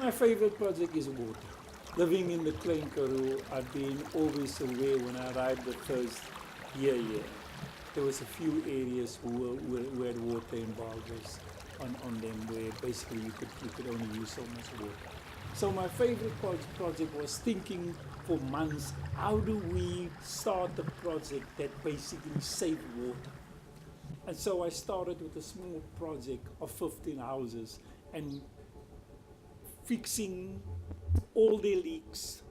My favorite project is water. Living in the Klein Karoo, I've been always aware when I arrived the first year here. There was a few areas who had water embargoes on them where basically you could only use so much water. So my favorite project was thinking for months, how do we start a project that basically saved water? And so I started with a small project of 15 houses and fixing all their leaks,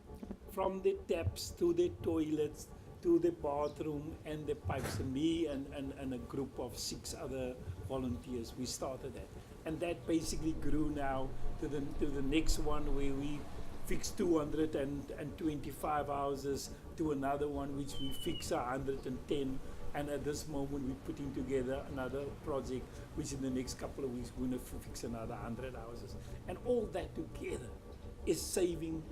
from the taps to the toilets to the bathroom and the pipes. And me and a group of 6 other volunteers, we started that. And that basically grew now to the next one where we fixed 225 houses, to another one which we fixed 110. And at this moment we're putting together another project which in the next couple of weeks we're going to fix another 100 houses. And all that together is saving,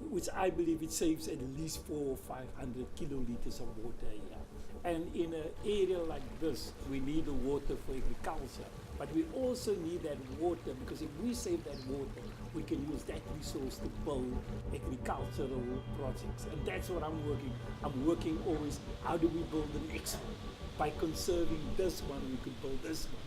which I believe it saves at least 400 or 500 kiloliters of water a year. And in an area like this, we need the water for agriculture, but we also need that water because if we save that water, we can use that resource to build agricultural projects. And that's what I'm working always, how do we build the next one? By conserving this one, we could build this one.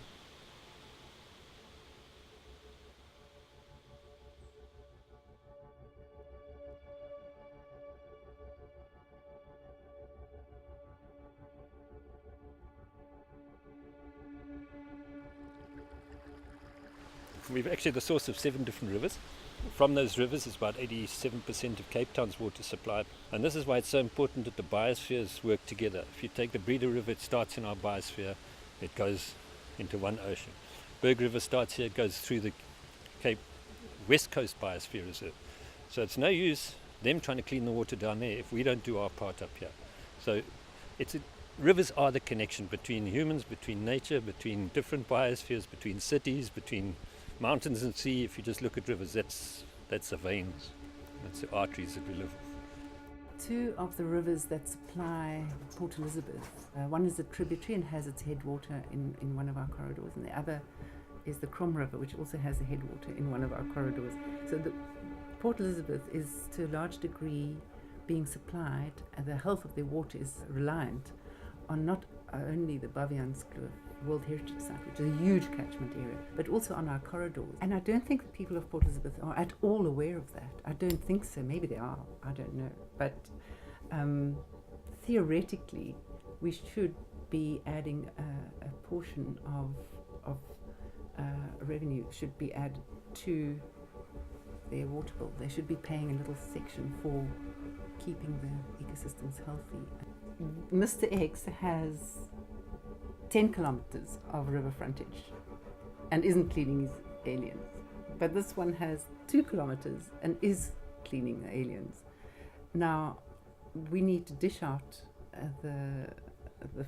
We're actually the source of 7 different rivers. From those rivers is about 87% of Cape Town's water supply. And this is why it's so important that the biospheres work together. If you take the Breeder River, it starts in our biosphere, it goes into one ocean. Berg River starts here, goes through the Cape West Coast Biosphere Reserve. So it's no use them trying to clean the water down there if we don't do our part up here. So rivers are the connection between humans, between nature, between different biospheres, between cities, between mountains and sea. If you just look at rivers, that's the veins, that's the arteries that we live with. 2 of the rivers that supply Port Elizabeth, one is a tributary and has its headwater in one of our corridors, and the other is the Krom River, which also has a headwater in one of our corridors. So the Port Elizabeth is to a large degree being supplied, and the health of their water is reliant on not only the Baviaanskloof World Heritage Site, which is a huge catchment area, but also on our corridors. And I don't think the people of Port Elizabeth are at all aware of that. I don't think so. Maybe they are. I don't know. But theoretically, we should be adding a portion of revenue should be added to their water bill. They should be paying a little section for keeping the ecosystems healthy. Mr. X has 10 kilometers of river frontage and isn't cleaning his aliens. But this one has 2 kilometers and is cleaning the aliens. Now, we need to dish out the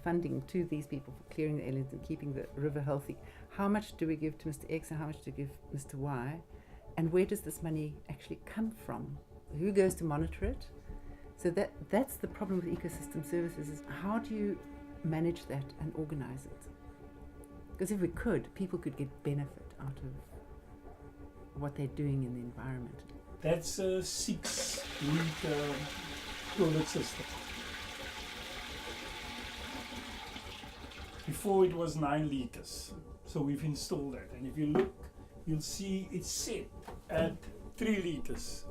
funding to these people for clearing the aliens and keeping the river healthy. How much do we give to Mr. X and how much do we give Mr. Y? And where does this money actually come from? Who goes to monitor it? So that's the problem with ecosystem services, is how do you manage that and organize it? Because if we could, people could get benefit out of what they're doing in the environment. That's a 6-liter toilet system. Before it was 9 liters, so we've installed that. And if you look, you'll see it's set at 3 liters.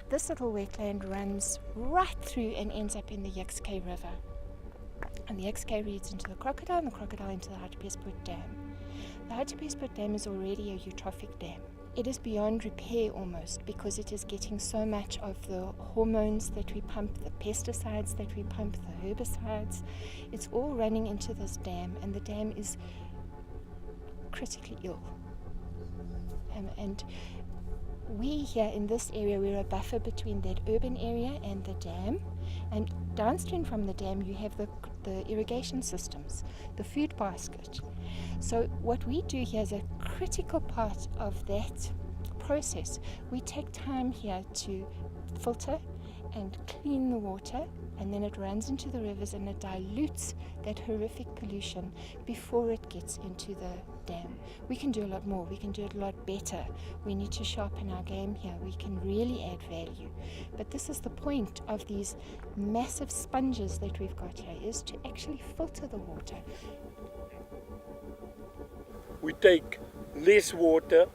This little wetland runs right through and ends up in the Yxk River. And the Yxk leads into the Crocodile, and the Crocodile into the Hartbeespoort Dam. The Hartbeespoort Dam is already a eutrophic dam. It is beyond repair almost, because it is getting so much of the hormones that we pump, the pesticides that we pump, the herbicides. It's all running into this dam, and the dam is critically ill. And we here in this area, we're a buffer between that urban area and the dam. And downstream from the dam, you have the irrigation systems, the food basket. So what we do here is a critical part of that process. We take time here to filter and clean the water and then it runs into the rivers and it dilutes that horrific pollution before it gets into the dam. We can do a lot more. We can do it a lot better. We need to sharpen our game here. We can really add value. But this is the point of these massive sponges that we've got here, is to actually filter the water. We take less water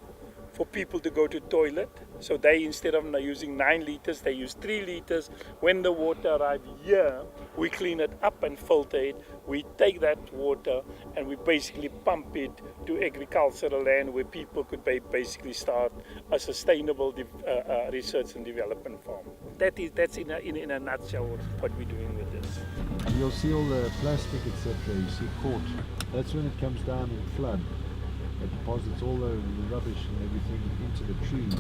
for people to go to toilet. So they, instead of using 9 liters, they use 3 liters. When the water arrives here, we clean it up and filter it. We take that water and we basically pump it to agricultural land where people could basically start a sustainable research and development farm. That's in a nutshell what we're doing with this. You'll see all the plastic, etc. You see caught. That's when it comes down in flood. It deposits all the rubbish and everything into the trees.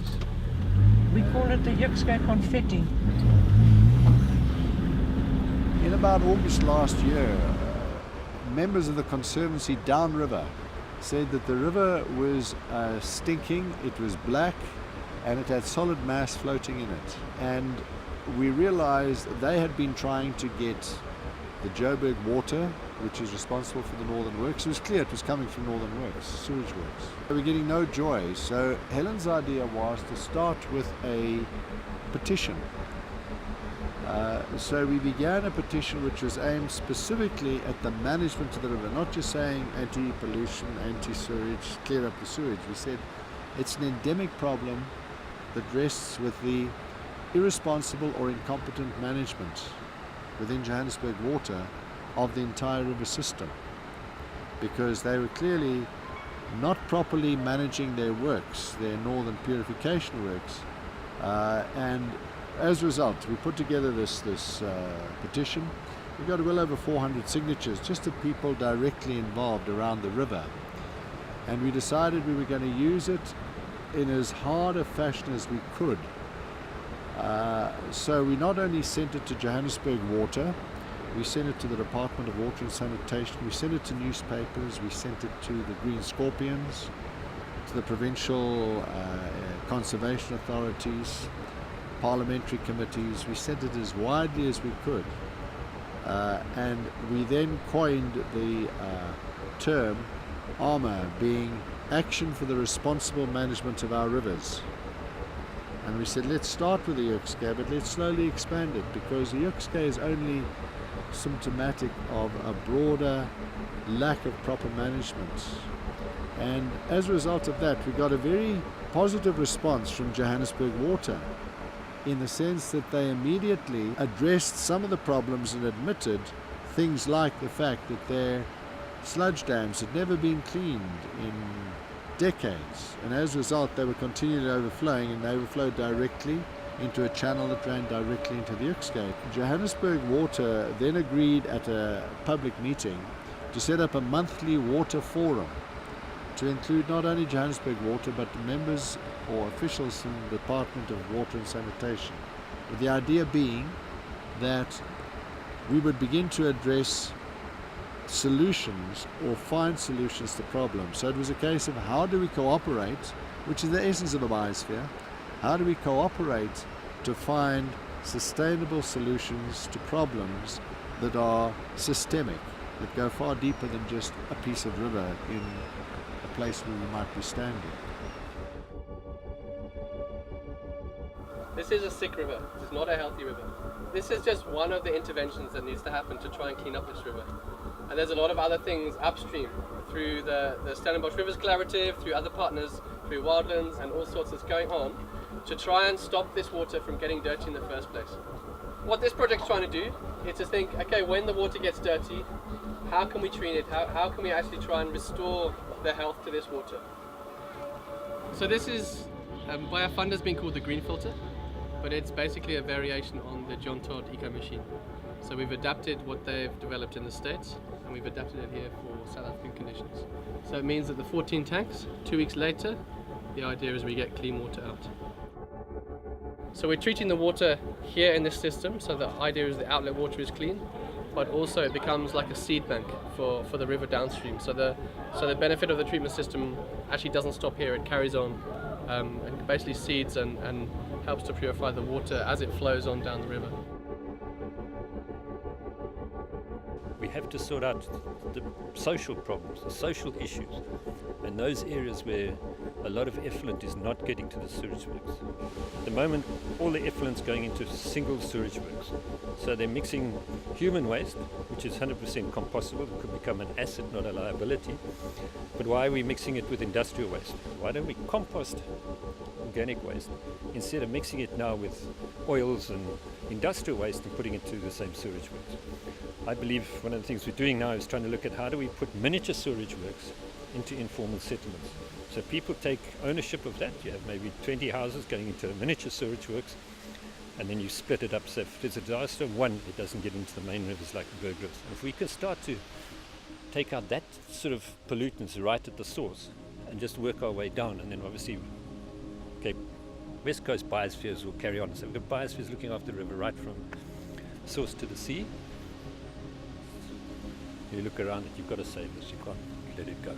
We call it the Yuxco confetti. In about August last year, members of the Conservancy downriver said that the river was stinking, it was black, and it had solid mass floating in it. And we realized they had been trying to get the Joburg water, which is responsible for the Northern Works. It was clear it was coming from Northern Works, sewage works. They were getting no joy, so Helen's idea was to start with a petition. So we began a petition which was aimed specifically at the management of the river, not just saying anti-pollution, anti-sewage, clear up the sewage. We said it's an endemic problem that rests with the irresponsible or incompetent management within Johannesburg Water of the entire river system, because they were clearly not properly managing their works, their northern purification works, and as a result we put together this petition. We got well over 400 signatures just of people directly involved around the river, and we decided we were going to use it in as hard a fashion as we could. So we not only sent it to Johannesburg Water, we sent it to the Department of Water and Sanitation, we sent it to newspapers, we sent it to the Green Scorpions, to the provincial conservation authorities, parliamentary committees. We sent it as widely as we could. And we then coined the term ARMA, being Action for the Responsible Management of Our Rivers. And we said, let's start with the Yuxco, but let's slowly expand it, because the Yuxco is only symptomatic of a broader lack of proper management. And as a result of that, we got a very positive response from Johannesburg Water, in the sense that they immediately addressed some of the problems and admitted things like the fact that their sludge dams had never been cleaned in decades, and as a result they were continually overflowing, and they overflowed directly into a channel that ran directly into the Yuxco. Johannesburg Water then agreed at a public meeting to set up a monthly water forum to include not only Johannesburg Water but members or officials from the Department of Water and Sanitation, with the idea being that we would begin to address solutions or find solutions to problems. So it was a case of how do we cooperate, which is the essence of a biosphere. How do we cooperate to find sustainable solutions to problems that are systemic, that go far deeper than just a piece of river in a place where we might be standing. This is a sick river. This is not a healthy river. This is just one of the interventions that needs to happen to try and clean up this river. And there's a lot of other things upstream through the Stellenbosch Rivers Collaborative, through other partners, through wildlands and all sorts that's going on to try and stop this water from getting dirty in the first place. What this project's trying to do is to think, okay, when the water gets dirty, how can we treat it? How can we actually try and restore the health to this water? So this is, by our funders, being called the green filter, but it's basically a variation on the John Todd Eco Machine. So we've adapted what they've developed in the States, and we've adapted it here for South African conditions. So it means that the 14 tanks, 2 weeks later, the idea is we get clean water out. So we're treating the water here in this system, so the idea is the outlet water is clean, but also it becomes like a seed bank for the river downstream. So the benefit of the treatment system actually doesn't stop here, it carries on and basically seeds and helps to purify the water as it flows on down the river. have to sort out the social problems, the social issues, and those areas where a lot of effluent is not getting to the sewage works. At the moment, all the effluent's going into single sewage works. So they're mixing human waste, which is 100% compostable. It could become an asset, not a liability. But why are we mixing it with industrial waste? Why don't we compost organic waste instead of mixing it now with oils and industrial waste and putting it to the same sewage works? I believe one of the things we're doing now is trying to look at how do we put miniature sewage works into informal settlements. So people take ownership of that. You have maybe 20 houses going into a miniature sewage works, and then you split it up. So if there's a disaster of one, it doesn't get into the main rivers like the Berg rivers. And if we can start to take out that sort of pollutants right at the source and just work our way down, and then obviously, okay, West Coast Biospheres will carry on. So we've got Biospheres looking after the river right from source to the sea. You look around it, you've got to save this, you can't let it go.